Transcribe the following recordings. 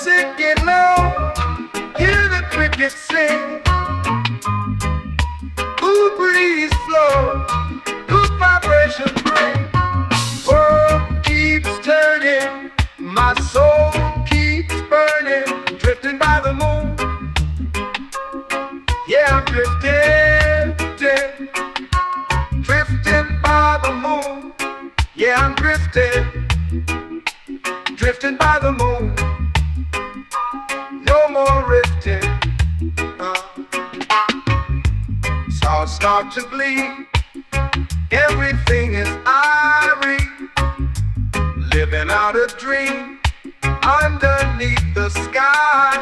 Singing low, hear the crickets sing. Ooh, breeze flow, good vibration bring. World keeps turning, my soul keeps burning. Drifting by the moon, yeah, I'm drifting, drifting by the moon. Yeah, I'm drifting, drifting by the moon. No more rifting. Stars start to bleed. Everything is irie. Living out a dream underneath the sky.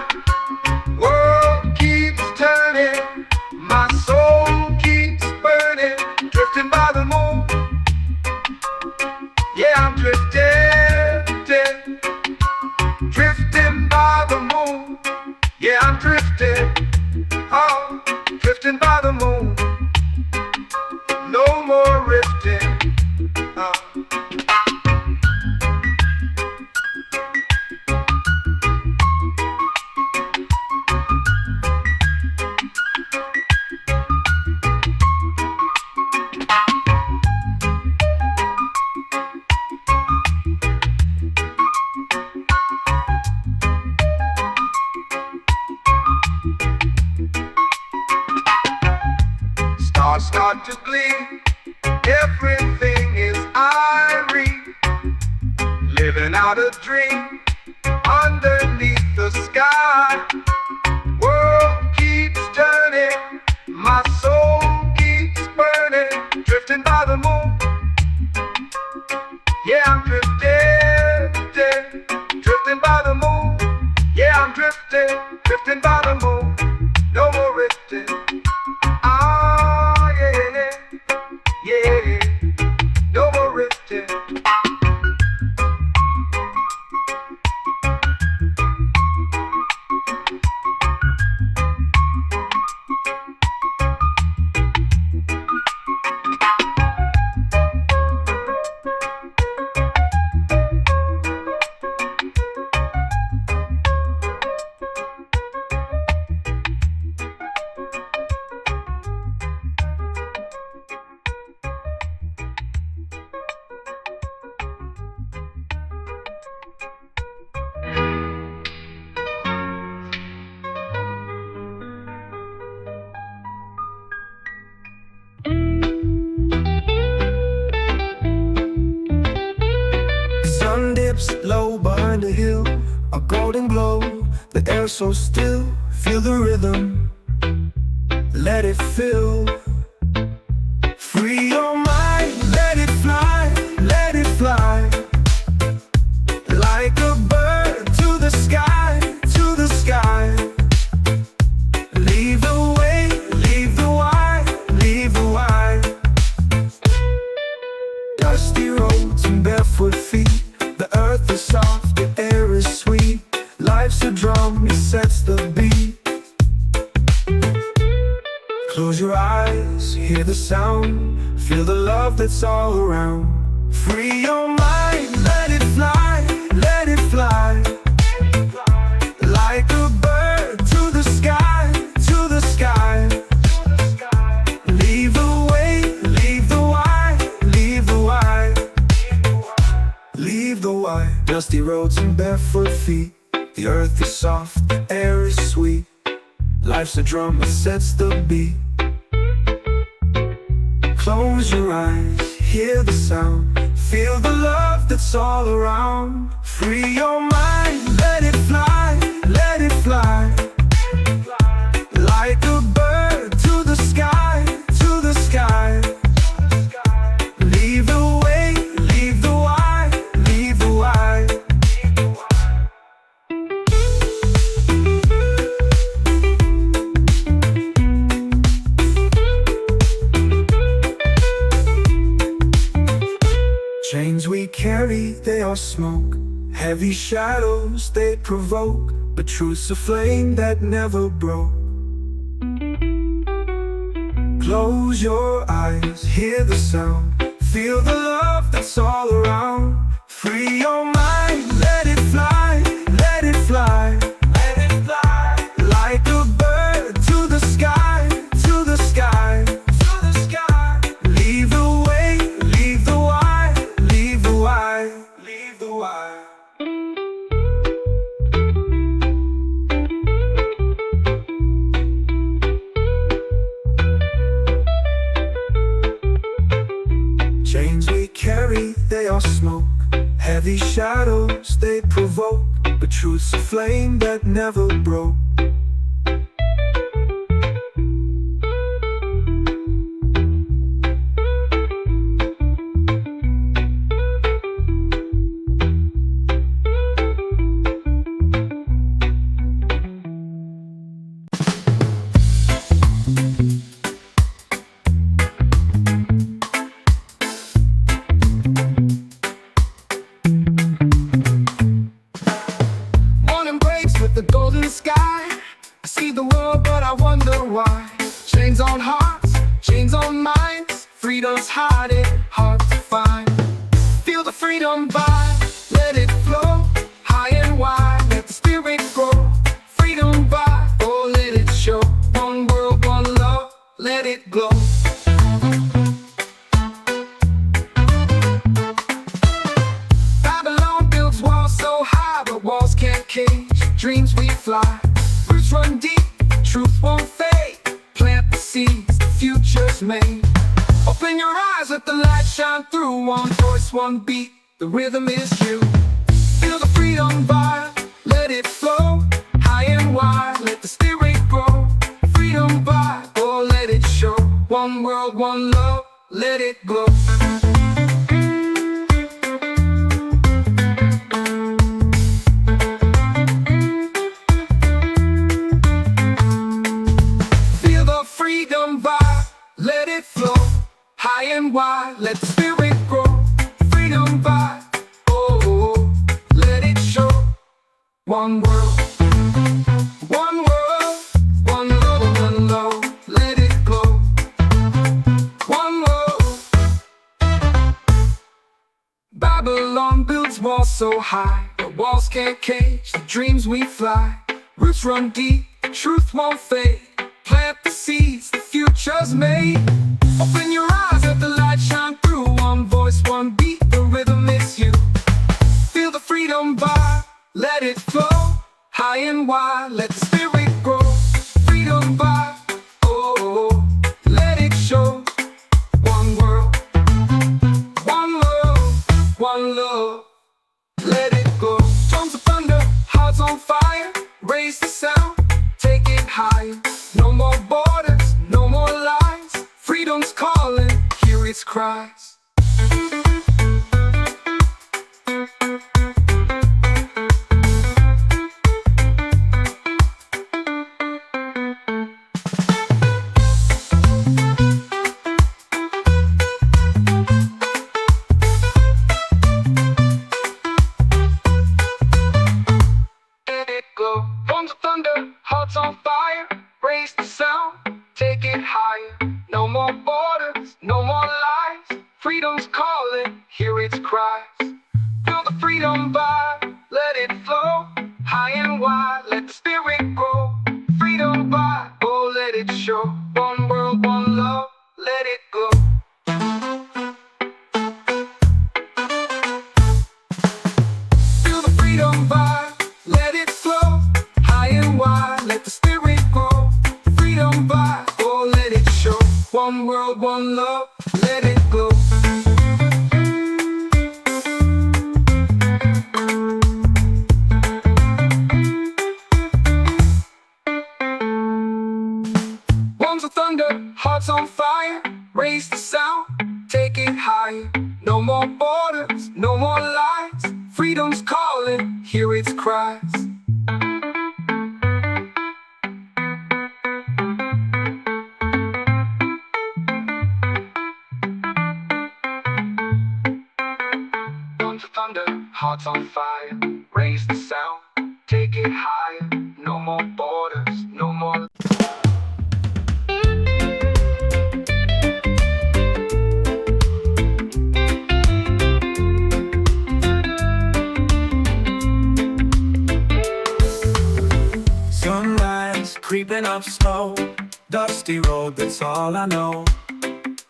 World keeps turning, my soul keeps burning. Drifting by the moon. Yeah, I'm drifting, drifting by the moon. Yeah, I'm drifting, oh, drifting by the moon. No more rifting. Stars start to gleam. Everything is irie. Living out a dream underneath the sky. World keeps turning, my soul keeps burning. Drifting by the moon. Yeah, I'm drifting, drifting by the moon. Yeah, I'm drifting, drifting by the moon. No more rifting. Ah, yeah, yeah, no more rifting. Sun dips low behind a hill, a golden glow, the air so still. Feel the rhythm, let it fill. Free your mind, let it fly, let it fly. Like a bird to the sky, to the sky. Leave the way, leave the why, leave the why. Dusty roads and barefoot feet. The earth is soft, the air is sweet. Life's a drum, it sets the beat. Close your eyes, hear the sound. Feel the love that's all around. Free your mind, let it fly, let it fly. Like a bird to the sky, to the sky. Leave the way, leave the why, leave the why. Leave the why. Dusty roads and barefoot feet. The earth is soft, the air is sweet. Life's a drum that sets the beat. Close your eyes, hear the sound. Feel the love that's all around. Free your mind, let it fly, let it fly. Like a bird to the sky, to the sky. Leave the way, leave the why, leave the why. Chains we carry, they are smoke. Heavy shadows, they provoke. But truth's a flame that never broke. Close your eyes, hear the sound. Feel the love that's all around. Free your mind, let it fly, let it fly. Yeah, these shadows, they provoke, but truth's a flame that never broke. The golden sky, I see the world, but I wonder why. Chains on hearts, chains on minds, freedom's hiding, hard to find. Feel the freedom vibe, let it flow, high and wide, let the spirit grow. Freedom vibe, oh let it show. One world, one love, let it glow. Babylon builds walls so high, but walls can't cage dreams we fly. Roots run deep, truth won't fade. Plant the seeds, the future's made. Open your eyes, let the light shine through. One voice, one beat, the rhythm is you. Feel the freedom vibe, let it flow. High and wide, let the spirit grow. Freedom vibe, oh let it show. One world, one love, let it glow. Freedom vibe, let it flow, high and wide, let the spirit grow. Freedom vibe, oh, oh, let it show. One world, one world, one love, one love, let it glow. One world. Babylon builds walls so high, but walls can't cage the dreams we fly. Roots run deep, the truth won't fade. Plant the seeds, the future's made. Open your eyes, let the light shine through. One voice, one beat, the rhythm is you. Feel the freedom vibe, let it flow. High and wide, let the spirit grow. Freedom vibe, oh, oh, let it show. One world, one love, one love, let it go. Drums of thunder, hearts on fire. Raise the sound, take it higher. No more borders, no more lies. Freedom's calling, hear its cries. Let it go. Drums of thunder, hearts on fire. Raise the sound, take it higher. No more borders, no more lies. Freedom's calling, hear its cries. Feel the freedom vibe, let it flow. High and wide, let the spirit grow. Freedom vibe, oh let it show. One world, one love, let it go. Feel the freedom vibe, let it flow. High and wide, let the spirit grow. Freedom vibe, oh let it show. One world, one love, let it glow. Drums of thunder, hearts on fire. Raise the sound, take it higher. No more borders, no more lies. Freedom's calling, hear its cries. Thunder, hearts on fire, raise the sound, take it higher. No more borders, no more. Sunrise creeping up slow, dusty road, that's all I know.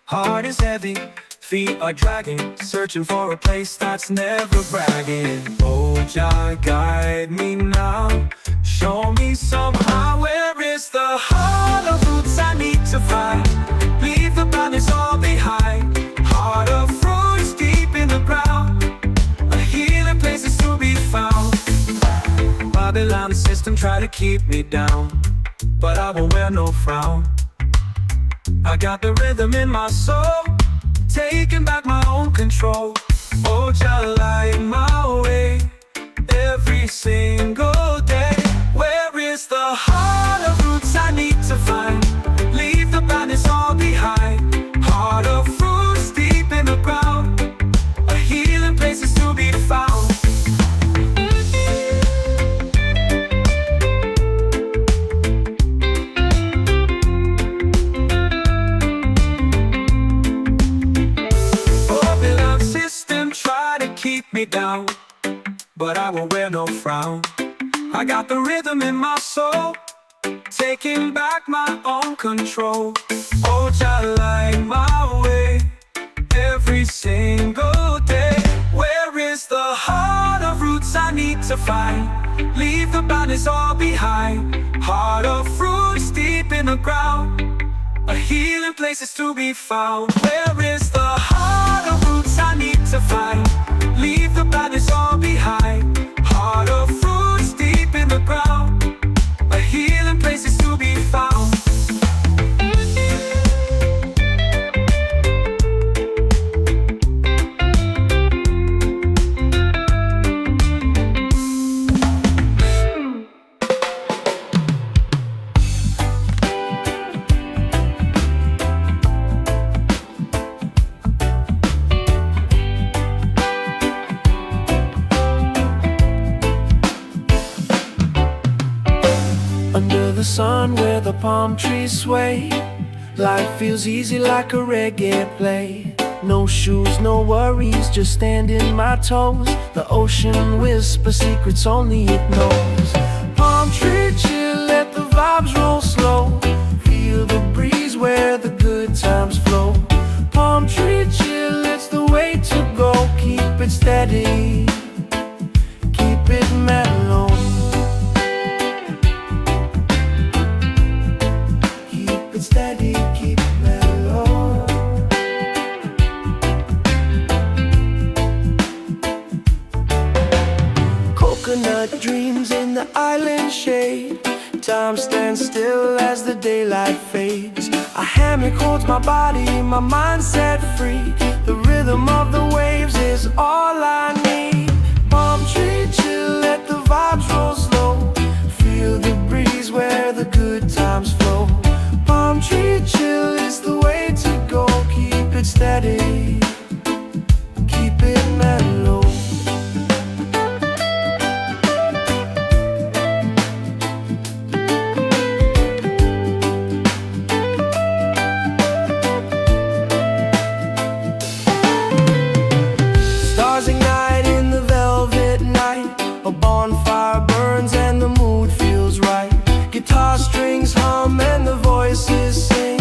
Heart is heavy, feet are dragging, searching for a place that's never bragging. Oh Jah, guide me now, show me somehow. Where is the heart of roots I need to find? Leave the badness all behind. Heart of roots deep in the ground, a healing Babylon system try to keep me down, but I won't wear no frown. I got the rhythm in my soul, taking back my own control. Oh, Jah, light my way every single day. Where is the heart of roots I need to find? Leave the madness all behind. Heart of roots deep in the ground, a healing place is to be found. Babylon system try to keep me down, but I won't wear no frown. I got the rhythm in my soul, taking back my own control. Oh, Jah, light my way every single day. Where is the heart of roots I need to find? Leave the madness all behind. Heart of roots deep in the ground, a healing place is to be found. Where is the heart of roots I need to find? Leave the madness all behind. Heart of roots deep in the ground, a healing place is to be found. Under the sun where the palm trees sway, life feels easy like a reggae play. No shoes, no worries, just standing my toes. The ocean whispers secrets only it knows. Palm tree chill, let the vibes roll slow. Feel the breeze where the good times flow. Palm tree chill, it's the way to go. Keep it steady, keep it mellow. Steady, keep mellow. Coconut dreams in the island shade. Time stands still as the daylight fades. A hammock holds my body, my mind set free. The rhythm of the waves is all I need. Palm tree chill, let the vibes roll slow. Feel the breeze where the good times flow. Palm tree chill is the way to go. Keep it steady, keep it mellow. Stars ignite in the velvet night. A bonfire burns and the mood feels right. Guitar strings hum and the voices sing.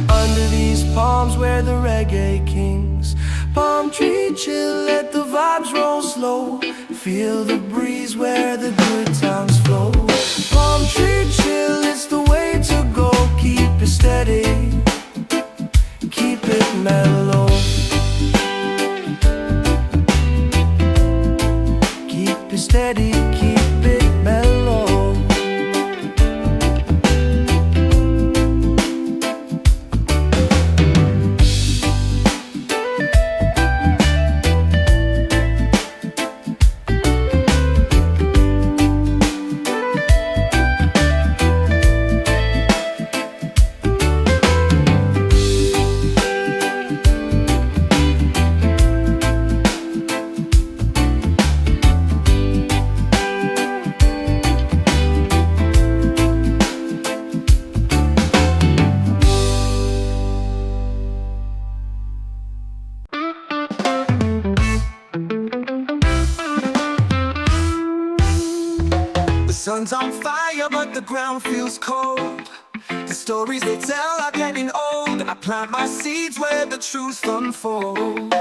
Under these palms where the reggae kings. Palm tree chill, let the vibes roll slow. Feel the breeze where the good times flow. Palm tree chill, it's the way to go. Keep it steady, keep it mellow. Keep it steady, keep it mellow. Sun's on fire, but the ground feels cold. The stories they tell are getting old. I plant my seeds where the truth unfolds.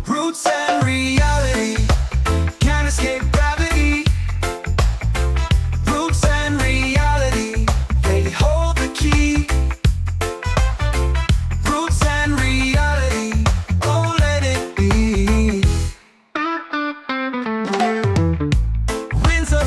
Roots and reality can't escape gravity. Roots and reality, they hold the key. Roots and reality, oh let it be. Winds of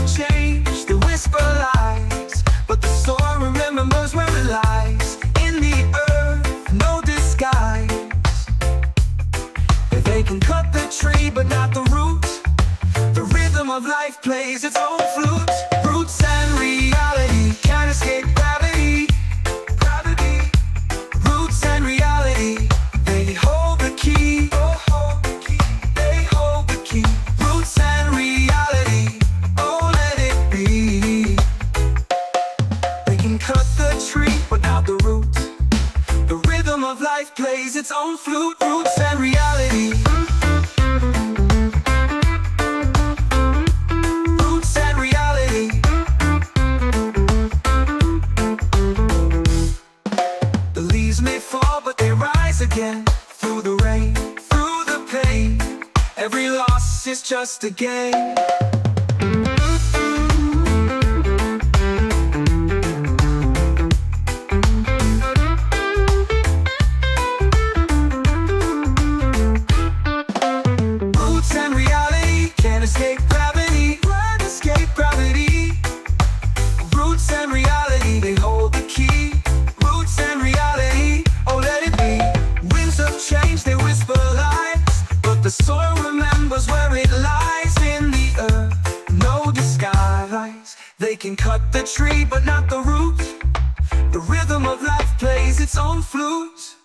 life plays its own flute. Roots and reality can't escape gravity. Gravity. Roots and reality, they hold the key. Oh, hold the key. They hold the key. Roots and reality, oh, let it be. They can cut the tree, but not the root. The rhythm of life plays its own flute. Roots and reality. Roots and reality. The leaves may fall, but they rise again. Through the rain, through the pain, every loss is just a gain. Roots and reality can't escape gravity. Can't escape gravity. Roots and reality, they hold the key. Roots and reality, oh, let it be. Winds of change, they whisper lies, but the soil remembers where it lies. In the earth, no disguise. They can cut the tree, but not the root. The rhythm of life plays its own flute.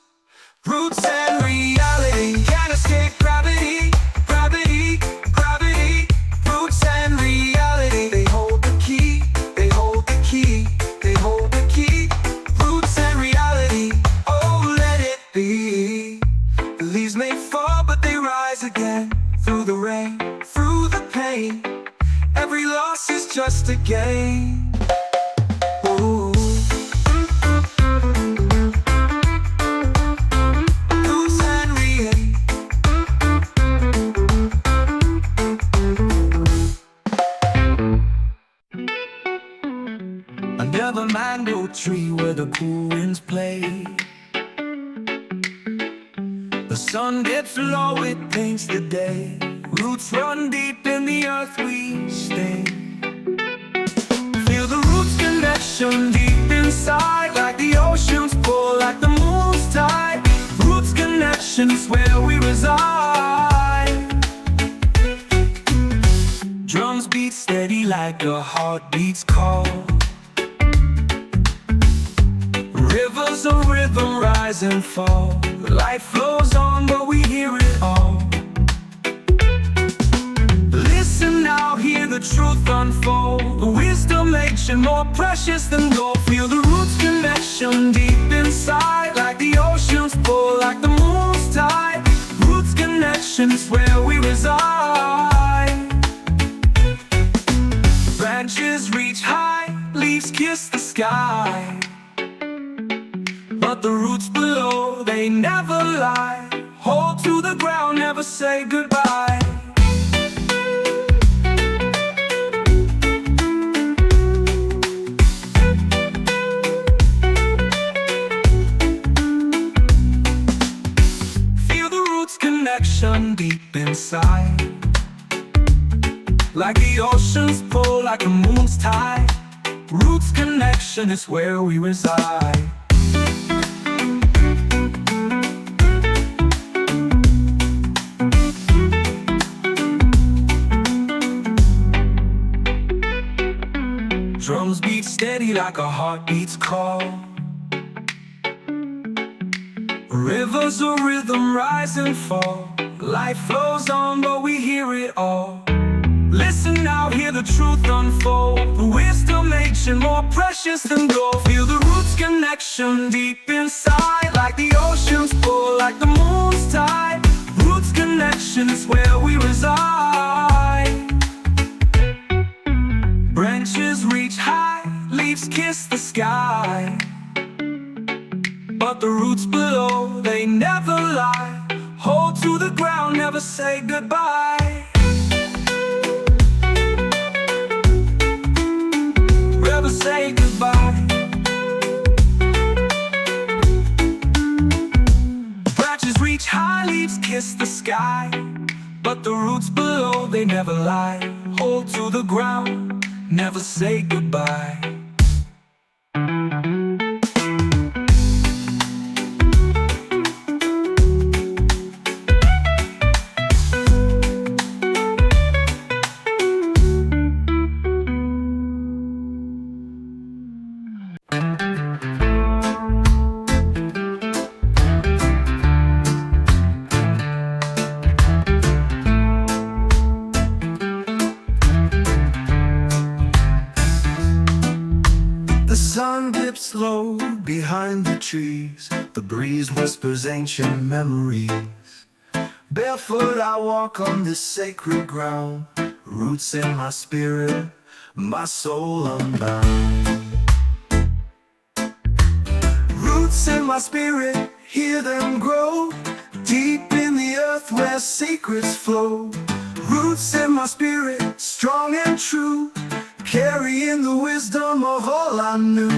Roots and reality can't escape gravity. Gravity, gravity. Roots and reality, they hold the key. They hold the key. They hold the key. Roots and reality, oh, let it be. The leaves may fall, but they rise again. Through the rain, through the pain, every loss is just a gain. Ooh. Roots and reality. Under the mango tree where the cool winds play, the sun gets low, it paints the day. Roots run deep in the earth we stay. Feel the roots connection deep inside, like the ocean's pull, like the moon's tide. Roots connection is where we reside. Drums beat steady like a heartbeat's call. Rivers of rhythm rise and fall. Life flows on, but we hear it all. Listen now, hear the truth unfold. The wisdom ancient, more precious than gold. Feel the roots connection deep inside, like the ocean's pull, like the moon's tide. Roots connection is where we reside. Branches reach high, leaves kiss the sky, but the roots below, they never lie. Hold to the ground, never say goodbye. Feel the roots connection deep inside, like the ocean's pull, like the moon's tide. Roots connection is where we reside. Drums beat steady like a heartbeat's call. Rivers of rhythm rise and fall. Life flows on, but we hear it all. Listen now, hear the truth unfold. The wisdom ancient, more precious than gold. Feel the roots connection deep inside, like the ocean's pull, like the moon's tide. Roots connection is where we reside. Branches reach high, leaves kiss the sky, but the roots below, they never lie. Hold to the ground, never say goodbye. Never say goodbye. Branches reach high, leaves kiss the sky, but the roots below, they never lie. Hold to the ground, never say goodbye. footsteps low behind the trees. The breeze whispers ancient memories. Barefoot I walk on this sacred ground. Roots in my spirit, my soul unbound. Roots in my spirit, hear them grow deep in the earth where secrets flow. Roots in my spirit, strong and true, carrying the wisdom of all I knew.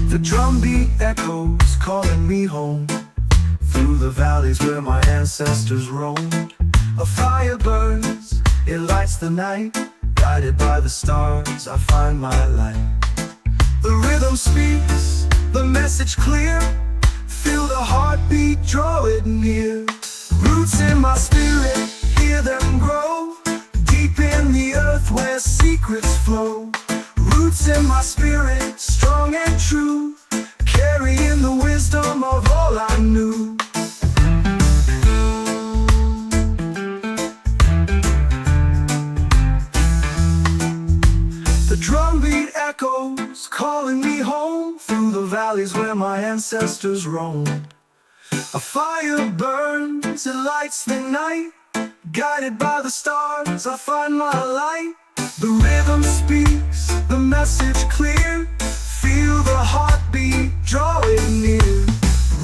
The drumbeat echoes calling me home, through the valleys where my ancestors roamed. A fire burns, it lights the night. Guided by the stars, I find my light. The rhythm speaks, the message clear. Feel the heartbeat, draw it near. Roots in my spirit, hear them grow deep in the earth where secrets flow. Roots in my spirit, strong and true, carrying the wisdom of all I knew. The drumbeat echoes calling me home, through the valleys where my ancestors roamed. A fire burns, it lights the night. Guided by the stars, I find my light. The rhythm speaks, the message clear. Feel the heartbeat, draw it near.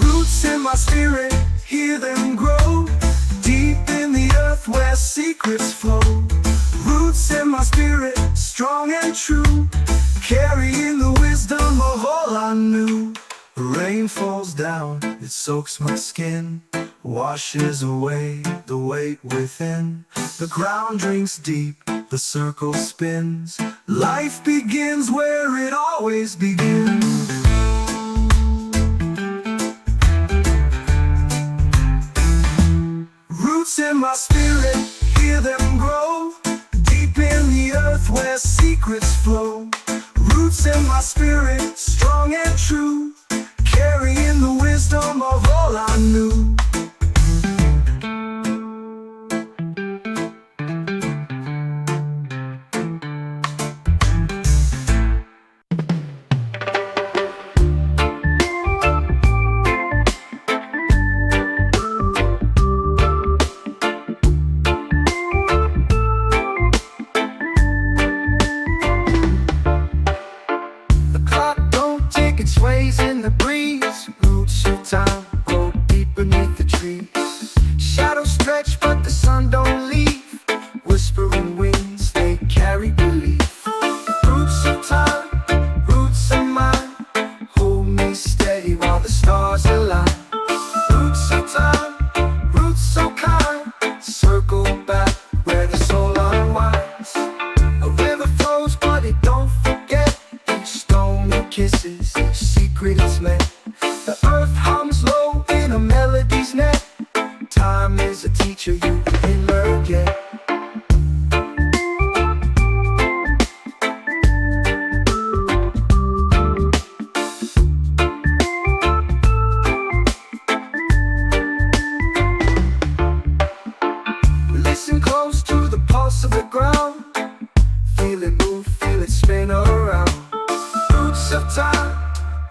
Roots in my spirit, hear them grow deep in the earth where secrets flow. Roots in my spirit, strong and true, carrying the wisdom of all I knew. Rain falls down, it soaks my skin, washes away the weight within. The ground drinks deep, the circle spins. Life begins where it always begins. Roots in my spirit, hear them grow deep in the earth where secrets flow. Roots in my spirit, strong and true, carrying the wisdom of all I knew. Waves in the breeze, roots of time grow deep beneath the trees. Shadows stretch but the sun don't leave, whispering winds, they carry belief. Roots of time, roots of mine, hold me steady while the stars align. Roots of time, roots so kind, circle back where the soul unwinds. A river flows but it don't forget, each stone it kisses, secret is meant. The earth hums low in a melody's net. Time is a teacher you can learn yet. Listen close to the pulse of the ground. Feel it move, feel it spin around. Roots of time,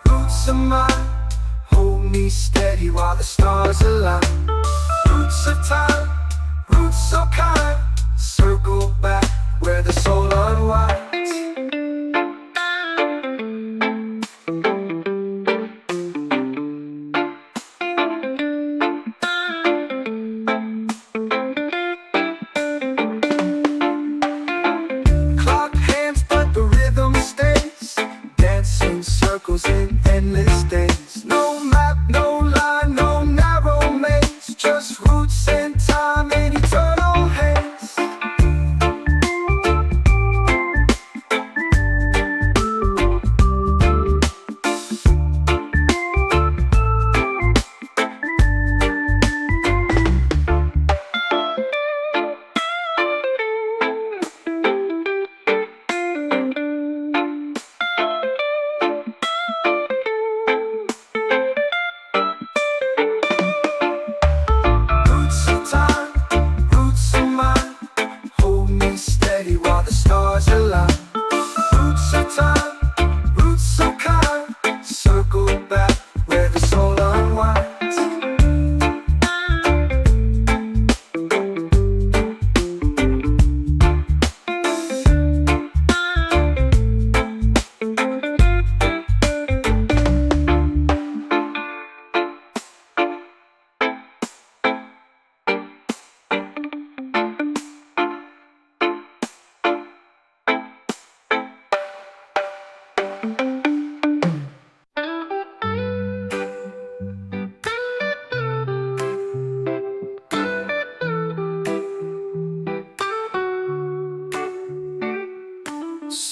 roots of mine, hold me steady while the stars align. Roots of time, roots so kind, circle back where the soul unwinds. Clock hands but the rhythm stays, dancing circles in endless days. No map, no line, no narrow maze, just roots and time in eternal hands.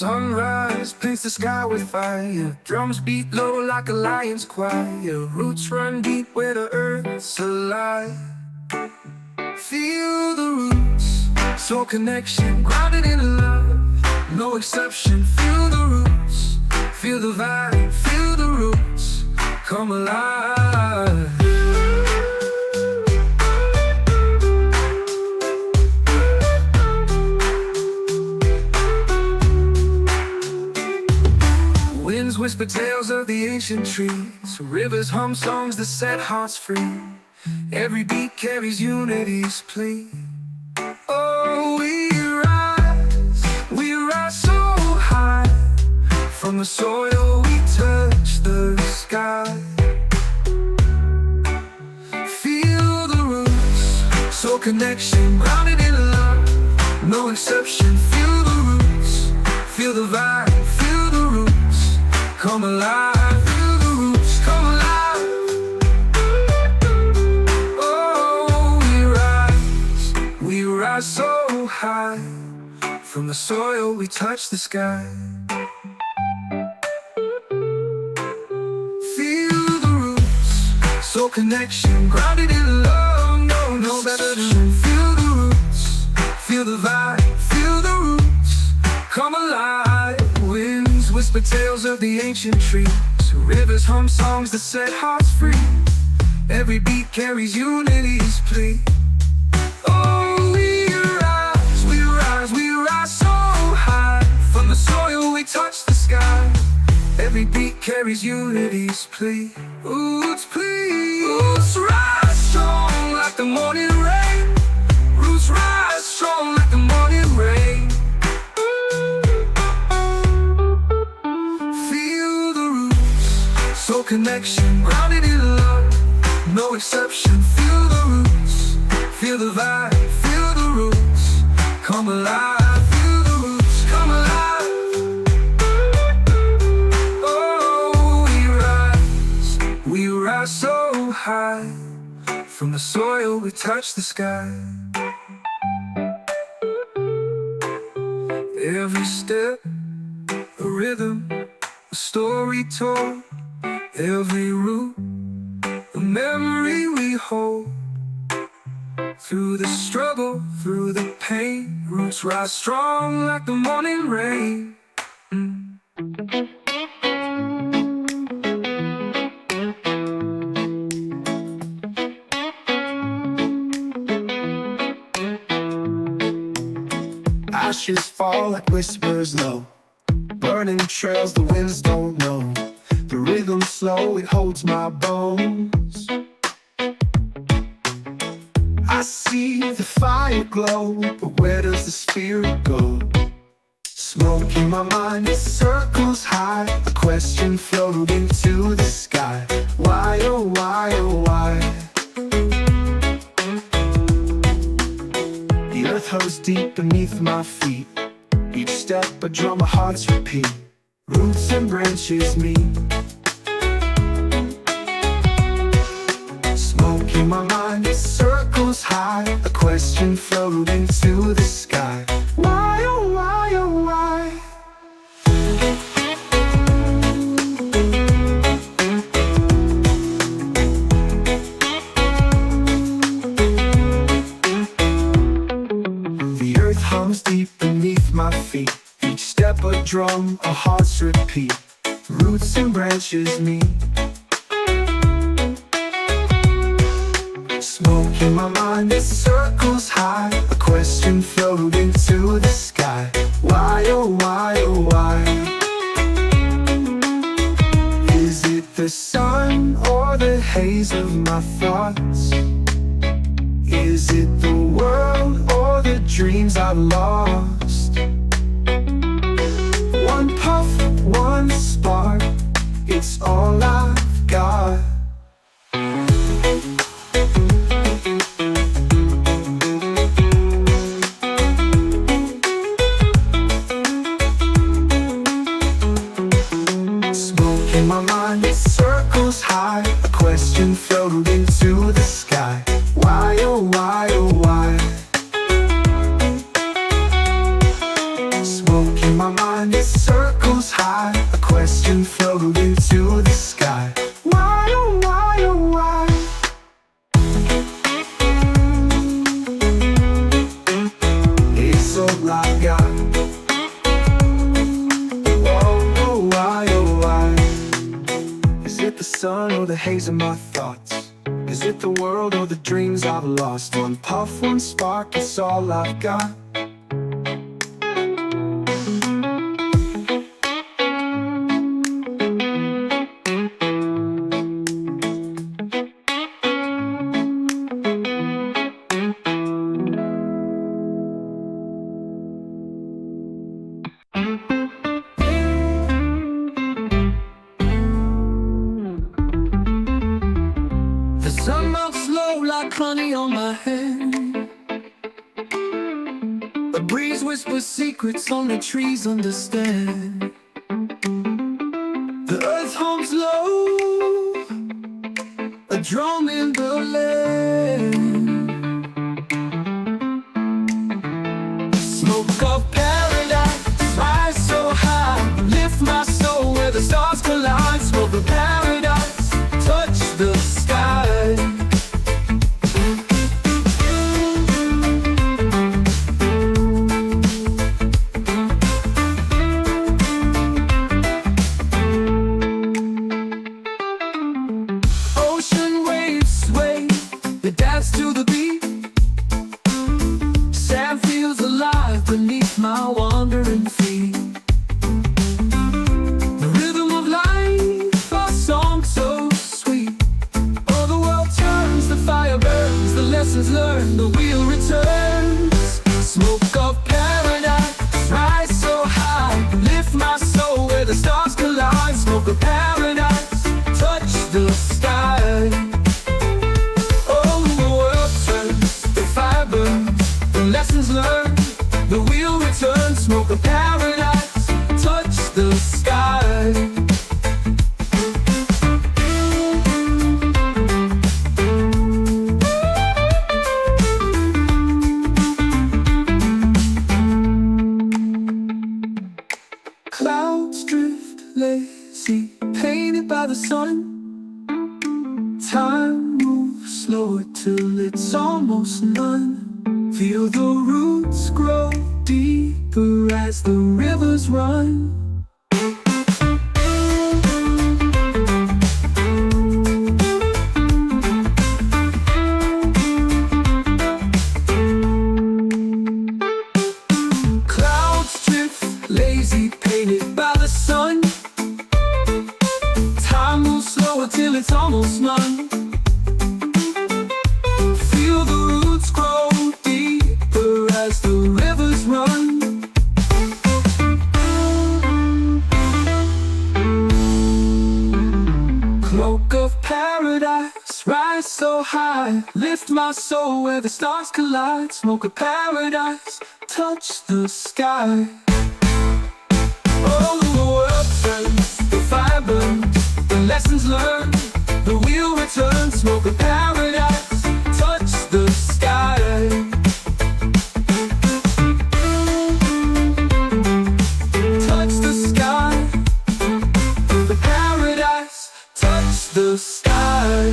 Sunrise paints the sky with fire. Drums beat low like a lion's choir. Roots run deep where the earth's alive. Feel the roots, soul connection, grounded in love. No exception, feel the roots. Feel the vibe, feel the roots. Come alive. Winds whisper tales of the ancient trees. Rivers hum songs that set hearts free. Every beat carries unity's plea. Oh, we rise so high. From the soil we touch the sky. Feel the roots, soul connection, grounded in love. No exception, feel the roots. Feel the vibe, feel the roots. Come alive, feel the roots, come alive. Oh, we rise so high. From the soil we touch the sky. Feel the roots, soul connection, grounded in love. No better than feel the roots. Feel the vibe, feel the roots. Come alive. Winds whisper tales of the ancient trees. Rivers hum songs that set hearts free. Every beat carries unity's plea. Oh, we rise so high. From the soil we touch the sky. Every beat carries unity's plea. Roots plea. Roots rise strong like the morning rain. Roots rise strong like the morning rain. Feel the roots, soul connection, grounded in love. No exception, feel the roots. Feel the vibe, feel the roots. Come alive, feel the roots, come alive. Oh, we rise so high. From the soil we touch the sky. Every step, a rhythm, a story told. Every root, a memory we hold. Through the struggle, through the pain, roots rise strong like the morning rain. Ashes fall like whispers low. Burning trails the winds don't know. The rhythm slow, it holds my bones. I see the fire glow, but where does the spirit go? Smoke in my mind, it circles high. A question floating to the sky. Why, oh why, oh why? The earth holds deep beneath my feet. Each step a drum, a heart's repeat. Roots and branches meet. Smoke in my mind, it circles high. A question floating to the sky. Why, oh why, oh why? The earth hums deep beneath my feet. Each step a drum, a heart's repeat. Roots and branches meet. Smoke in my mind, it circles high. A question floating to the sky. Why, oh why, oh why? Is it the sun or the haze of my thoughts? Is it the world or the dreams I've lost? One puff, one spark, it's all I've got. Smoke in my mind, it circles high. A question floating to the sky. Why, oh why, oh why? Smoke in my mind, it can float you to the sky. Why, oh why, oh why? It's all I got. Oh why, oh why? Is it the sun or the haze of my thoughts? Is it the world or the dreams I've lost? One puff, one spark, it's all I've got. Sun melts slow like honey on my hand. A breeze whispers secrets on the trees understand. The earth hums low, a drum in the land. Smoke of paradise, rise so high, lift my soul where the stars collide. Smoke of paradise, touch the sky. Ocean waves sway, they dance to the beat. Sand feels alive beneath my wandering feet. The rhythm of life, a song so sweet. Oh, the world turns, the fire burns, the lessons learned, the wheel returns. Smoke of paradise, rise so high, lift my soul where the stars collide. Smoke of paradise, touch the sky. Oh, the world turns, the fire burns, the lessons learned, the wheel returns. Smoke of paradise, touch the sky. Clouds drift lazy, painted by the sun. Time moves slower till it's almost none. Feel the roots grow deeper as the rivers run. Clouds drift lazy, painted by the sun. Time moves slower till it's almost none. Feel the roots grow deeper as the rivers run. Cloak of paradise, rise so high, lift my soul where the stars collide. Smoke of paradise, touch the sky. Oh, the world turns, the fire burns, the lessons learned, the wheel returns. Smoke of paradise, touch the sky. Touch the sky, the paradise, touch the sky.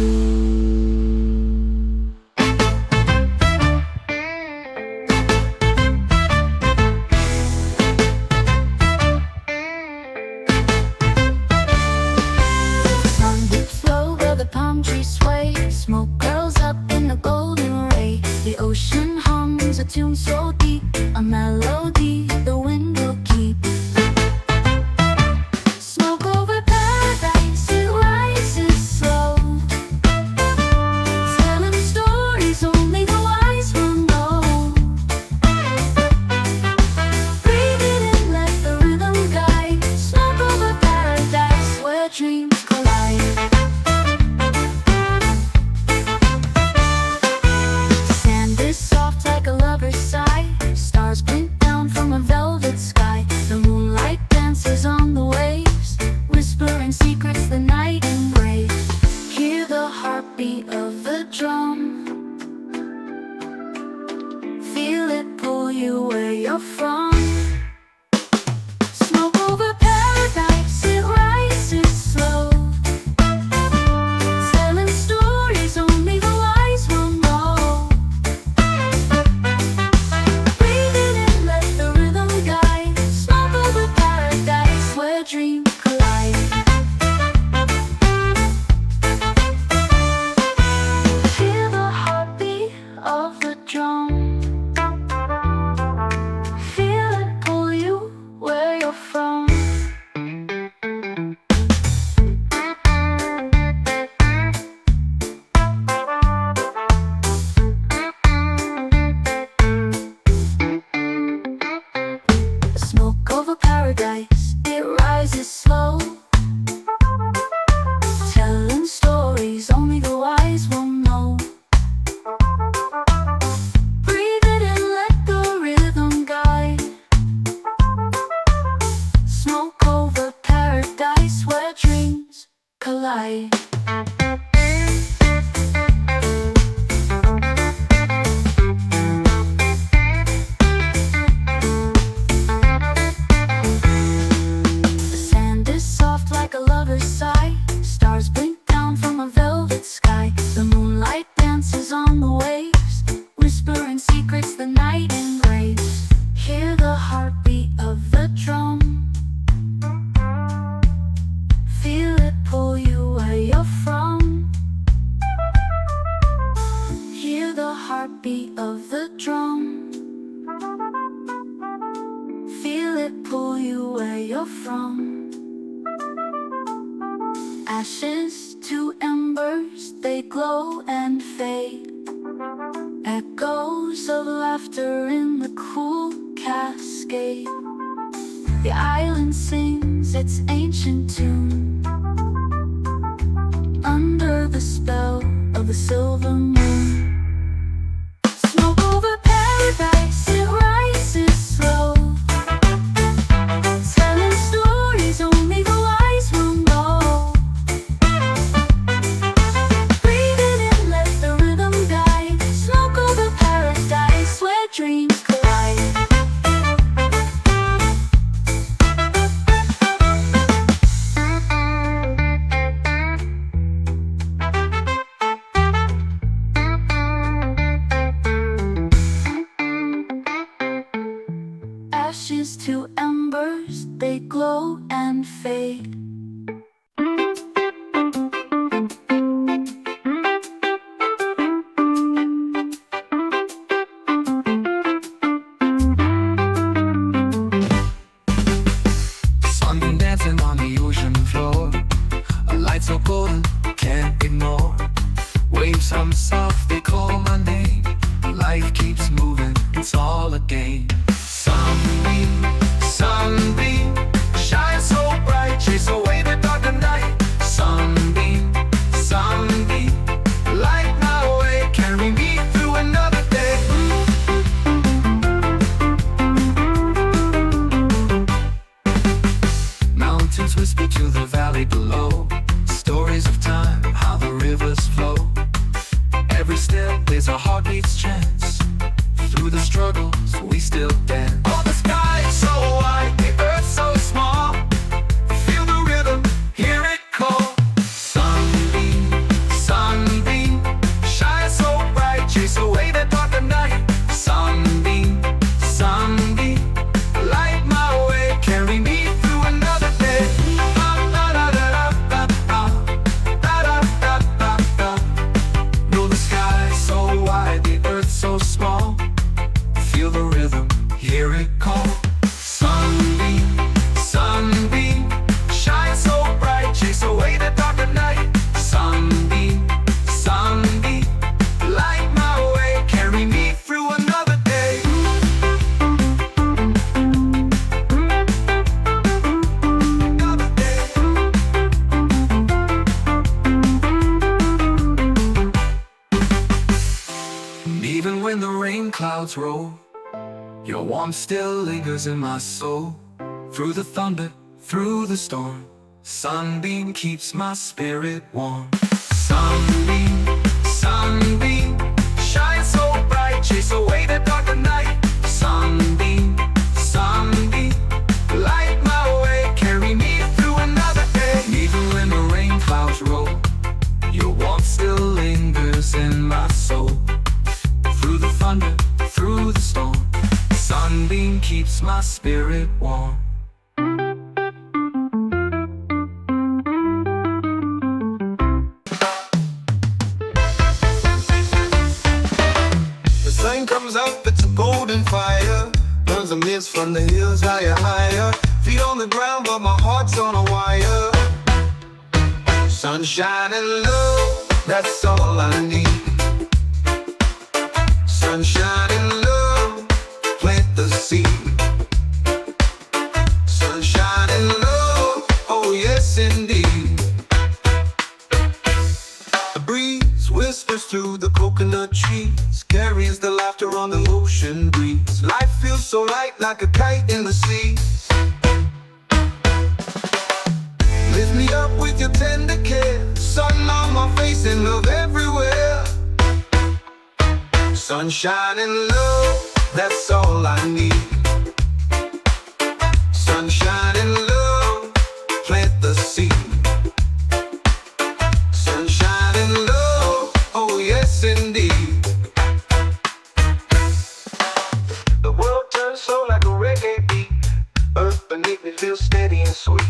Flow where the palm trees sway. Smoke curls up in the golden ray. The ocean hums a tune so deep, a melody the wind will keep. Smoke over paradise, it rises slow, telling stories only the wise will know. Breathe it in, let the rhythm guide. Smoke over paradise, where dreams collide. Sand is soft like a lover's sigh. Stars blink down from a velvet sky. The moonlight dances on the waves, whispering secrets the night embrace. Hear the heartbeat of the drum, feel it pull you where you're from. Smoke over paradise, it rises heartbeat of the drum. Feel it pull you where you're from. Ashes to embers, they glow and fade. Echoes of laughter in the cool cascade. The island sings its ancient tune under the spell of the silver moon. Smoke over paradise, it rises slow, telling stories only the wise will know. Breathe it in, let the rhythm guide. Smoke over paradise, where dreams collide. Ashes to embers, they glow and fade. Sun dancing on the ocean floor, a light so golden, can't ignore. Waves hum soft, they call my name. Life keeps moving, it's all a game. Sunbeam, shine so bright, chase away the dark and night. Sunbeam, light my way, carry me through another day. Mountains whisper to the valley below, stories of time, how the rivers flow. Every step is a heartbeat's chance. Through the struggles, we still dance. Oh, the sky is so wide, the earth so small. Feel the rhythm, hear it call. Sunbeam, shine so bright, chase away the dark of night. Sunbeam, light my way, carry me through another day. No, the sky is so wide, the earth so small. Feel the rhythm, hear it call. Sunbeam, shine so bright, chase away the dark of night. Sunbeam, light my way, carry me through another day. Another day. Even when the rain clouds roll, your warmth still lingers in my soul. Through the thunder, through the storm, sunbeam keeps my spirit warm. Sunbeam, shine so bright, chase away the dark of night. Sunbeam, light my way, carry me through another day. Even when the rain clouds roll, your warmth still lingers in my soul. Through the thunder, through the storm, sunbeam keeps my spirit warm. The sun comes up, it's a golden fire. Burns the mist from the hills higher, higher. Feet on the ground, but my heart's on a wire. Sunshine and love, that's all I need. Sunshine and love, plant the seed. Sunshine and love, oh yes indeed. The breeze whispers through the coconut trees, carries the laughter on the ocean breeze. Life feels so light, like a kite in the sea. Lift me up with your tender care, sun on my face and love everywhere. Sunshine and love, that's all I need. Sunshine and love, plant the seed. Sunshine and love, oh yes indeed. The world turns so like a reggae beat. Earth beneath me feels steady and sweet.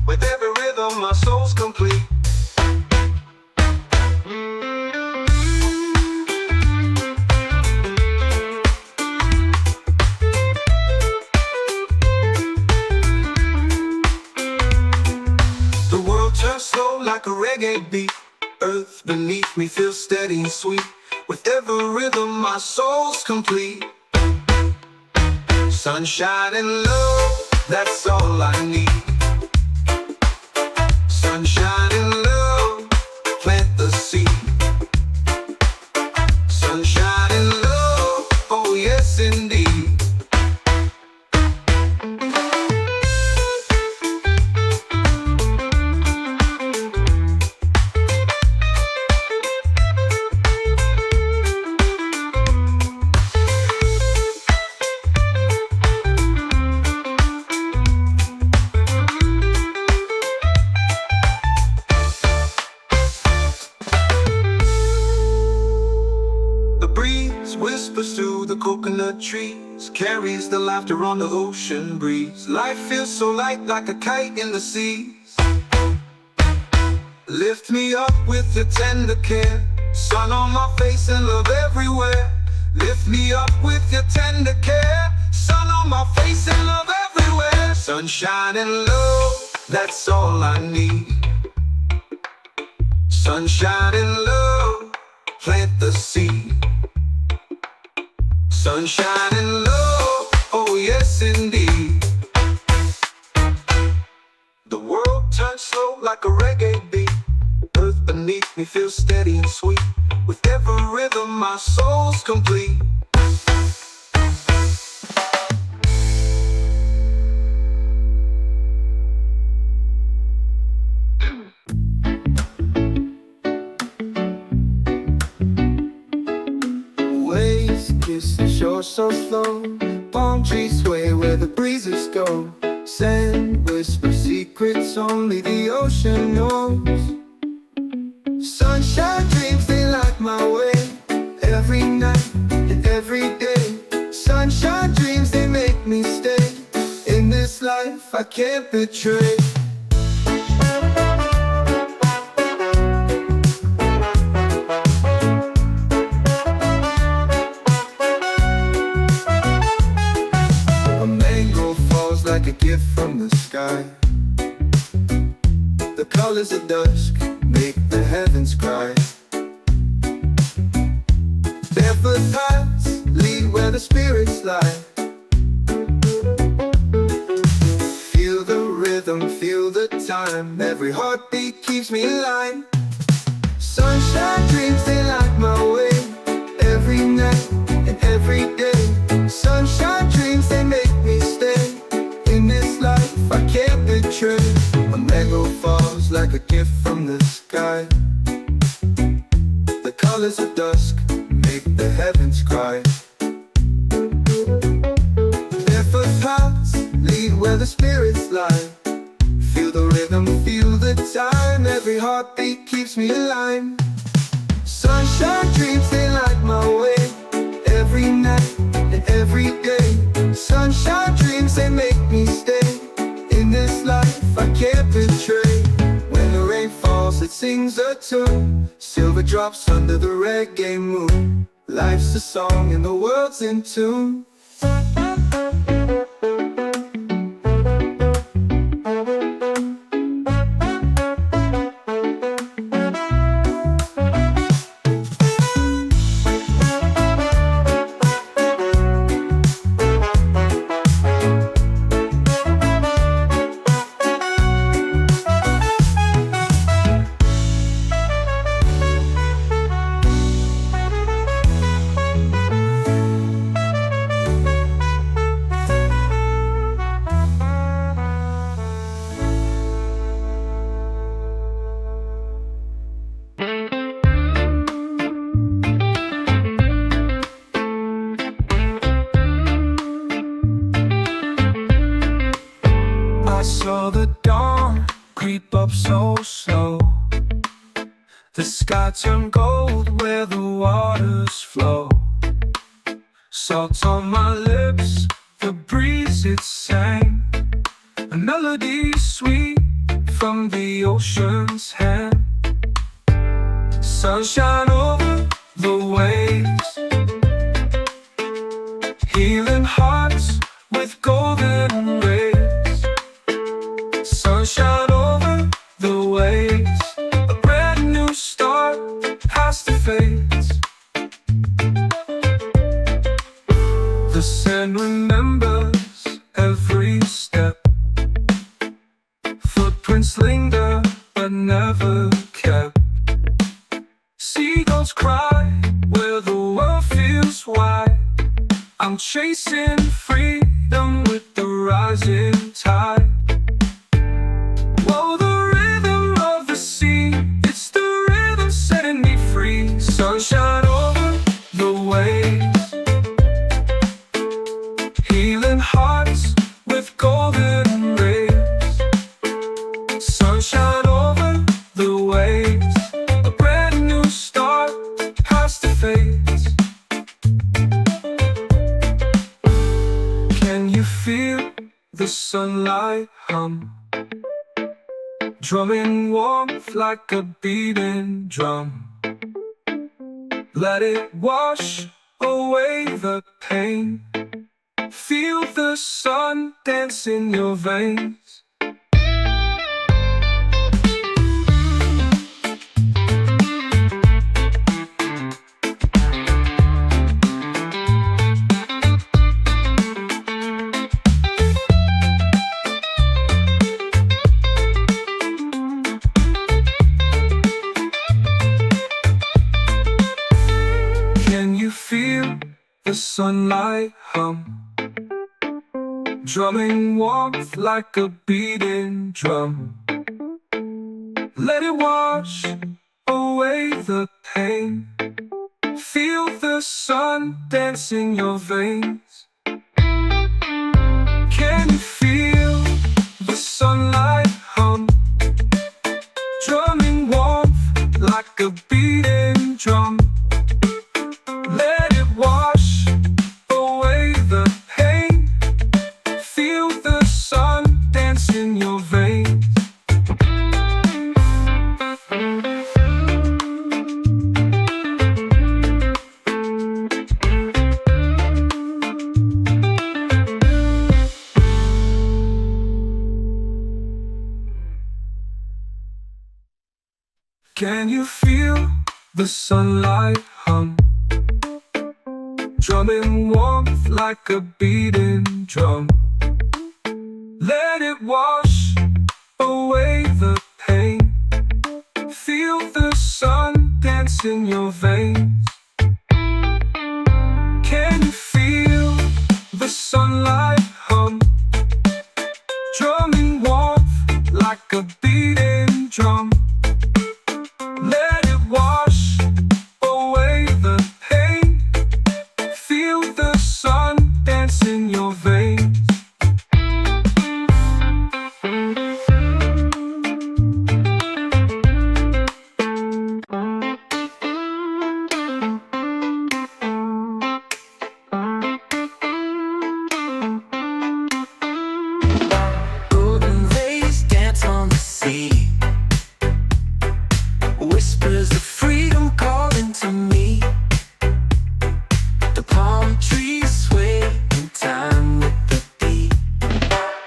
With every rhythm my soul's complete. sweet. With every rhythm my soul's complete. Sunshine and love, that's all I need. Sunshine and love, plant the seed. Sunshine and love, oh yes indeed. Whispers through the coconut trees, carries the laughter on the ocean breeze. Life feels so light like a kite in the seas. Lift me up with your tender care, sun on my face and love everywhere. Lift me up with your tender care, sun on my face and love everywhere. Sunshine and love, that's all I need. Sunshine and love, plant the seed. Sunshine and love, oh yes indeed. The world turns slow like a reggae beat. Earth beneath me feels steady and sweet. With every rhythm my soul's complete. Kiss the shore so slow, palm trees sway where the breezes go. Sand whisper secrets only the ocean knows. Sunshine dreams, they light my way, every night and every day. Sunshine dreams, they make me stay. In this life I can't betray. Like a gift from the sky. The colors of dusk make the heavens cry. Barefoot paths lead where the spirits lie. Feel the rhythm, feel the time. Every heartbeat keeps me in line. Sunshine dreams, they light my way, every night and every day. Sunshine dreams, they make me stay. In this life I can't betray. A mango falls like a gift from the sky. The colors of dusk make the heavens cry. Barefoot paths lead where the spirits lie. Feel the rhythm, feel the time. Every heartbeat keeps me in line. Sunshine dreams, they light my way, every night and every day. Sunshine dreams, they make me stay. In this life I can't betray. When the rain falls it sings a tune, silver drops under the reggae moon. Life's a song and the world's in tune. I saw the dawn creep up so slow. The sky turned gold where the waters flow. Salt on my lips, the breeze it sang. A melody sweet from the ocean's hand. Sunshine over the waves, healing hearts with golden rays. Sunshine over the waves, a brand new start past the fades. chasing freedom with the rising tide. Whoa, the rhythm of the sea, it's the rhythm setting me free. Sunshine over the waves, healing hearts with golden rays. Sunshine over the waves, a brand new start past the fades. Can you feel the sunlight hum, drumming warmth like a beating drum? Let it wash away the pain. Feel the sun dance in your veins. Can you feel the sunlight hum, drumming warmth like a beating drum? Let it wash away the pain. Feel the sun dance in your veins. Can you feel the sunlight hum, drumming warmth like a beating drum? Let it wash away the pain. Feel the sun dance in your veins. Can you feel the sunlight hum, drumming warmth like a beating drum? Let it wash away the pain. Feel the sun dance in your veins. Can you feel the sunlight hum, drumming warmth like a beating drum? Let it wash away the pain. Feel the sun dance in your veins. Golden rays dance on the sea, whispers of freedom calling to me. The palm trees sway in time with the beat.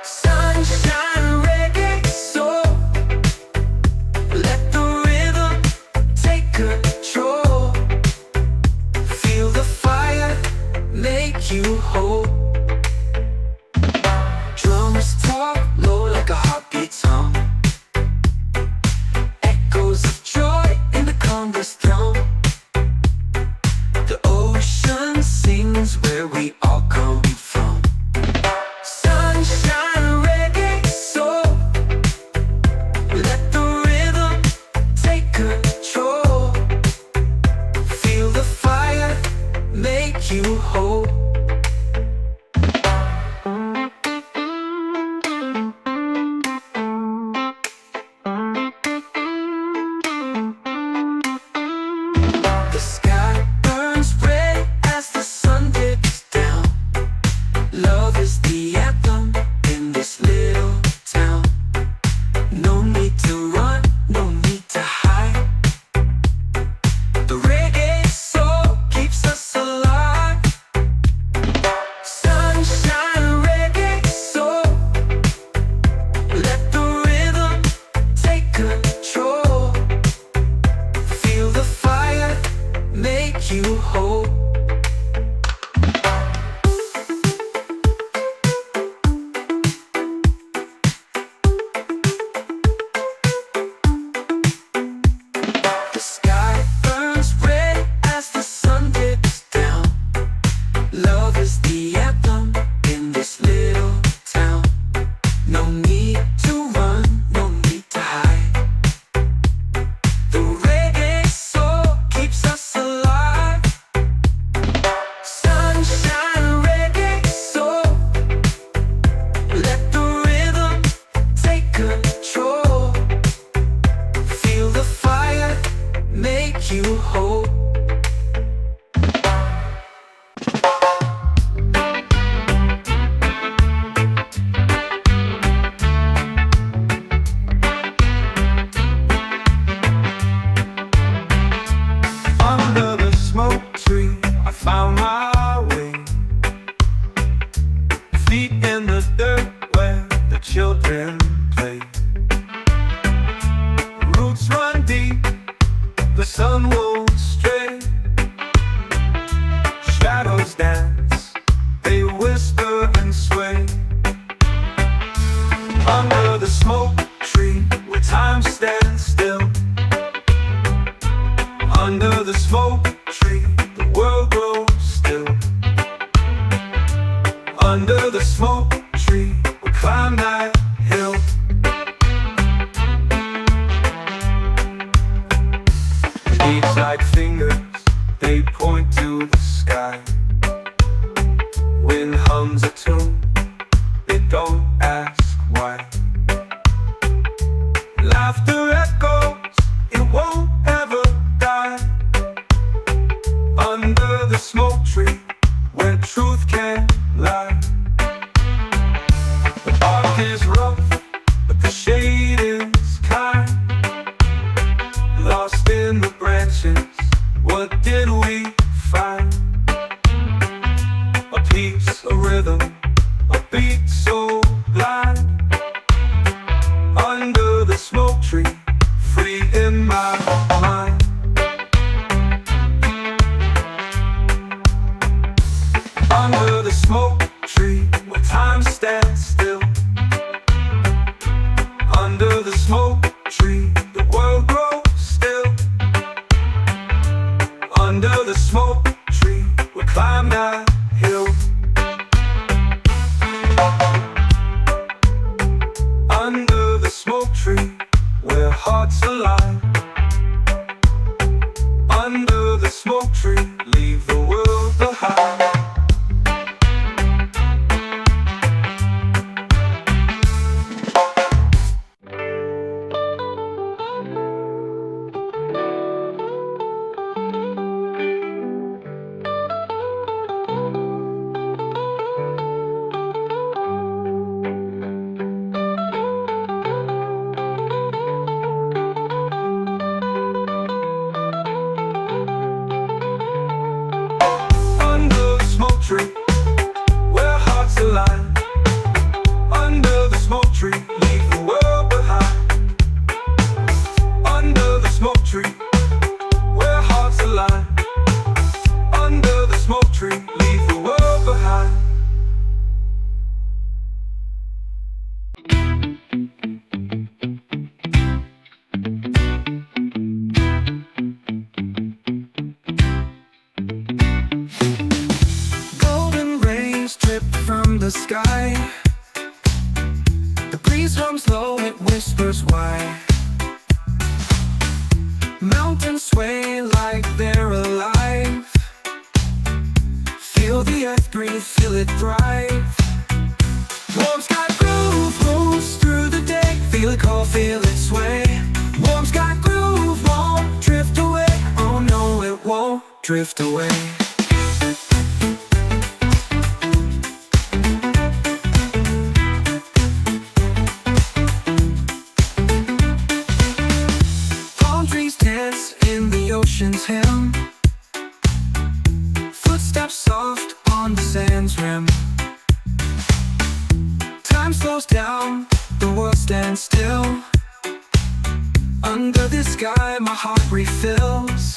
Sunshine, reggae soul, let the rhythm take control. Feel the fire make you whole. Drums talk low like a heartbeat's hum, echoes of joy in the Congress throne. The ocean sings where we all come from. Sunshine, reggae soul, let the rhythm take control. Feel the fire make you whole. The sky burns red as the sun dips down. Love is the anthem in this little town. No need to run, no need to hide. The reggae soul keeps us alive. Sunshine, reggae soul, let the rhythm take control. Feel the fire make you whole. The sky burns red as the sun dips down. Love is the dreams dance, they whisper and sway. Under the smoke tree where time stands still. Under the smoke tree the world grows still. Under the smoke tree we climb that hill. Each like fingers, they point to the sky. Wind hums a tune, they don't ask why. Laughter echoes, it won't ever die. Under the smoke tree, where truth can't lie. The bark is rough, but the shade is kind. Lost in the branches, what did we find? A piece, a rhythm, a beat so blind. Under the smoke tree, free in my mind. Under the smoke tree, where time stands still. Under the smoke tree, the world grows still. Under the smoke tree, we climb that hill. Under the smoke tree, where hearts align. Under the smoke tree, leave the world behind. Tree, where hearts align. Under the smoke tree, leave the world behind. Under the smoke tree, where hearts align. Under the smoke tree, leave the world behind. From the sky, the breeze hums low, it whispers why. Mountains sway like they're alive. Feel the earth breathe, feel it thrive. Warm sky groove moves through the day. Feel it call, feel it sway. Warm sky groove won't drift away. Oh no, it won't drift away. Ocean's hymn, footsteps soft on the sand's rim. Time slows down, the world stands still. Under the sky, my heart refills.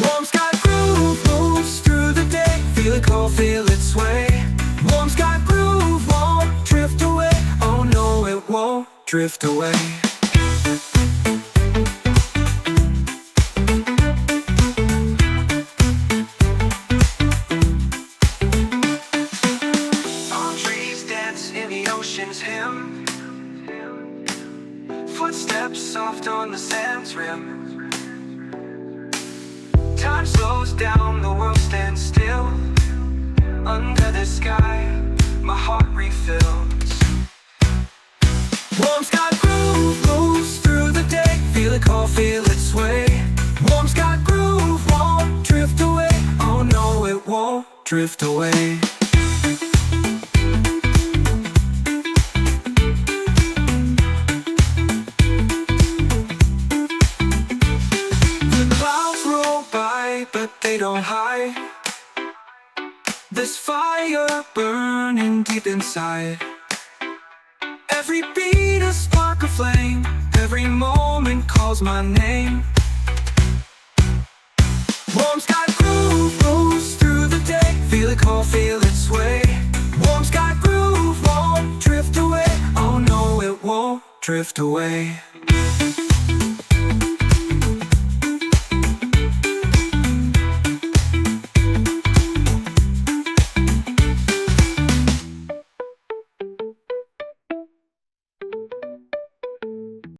Warm sky groove moves through the day. Feel it call, feel it sway. Warm sky groove won't drift away. Oh no, it won't drift away. Hymn, footsteps soft on the sand's rim. Time slows down, the world stands still. Under the sky, my heart refills. Warm sky groove moves through the day. Feel it call, feel it sway. Warm sky groove won't drift away. Oh no, it won't drift away. But they don't hide. There's fire burning deep inside. Every beat a spark of flame. Every moment calls my name. Warm sky groove moves through the day. drift away.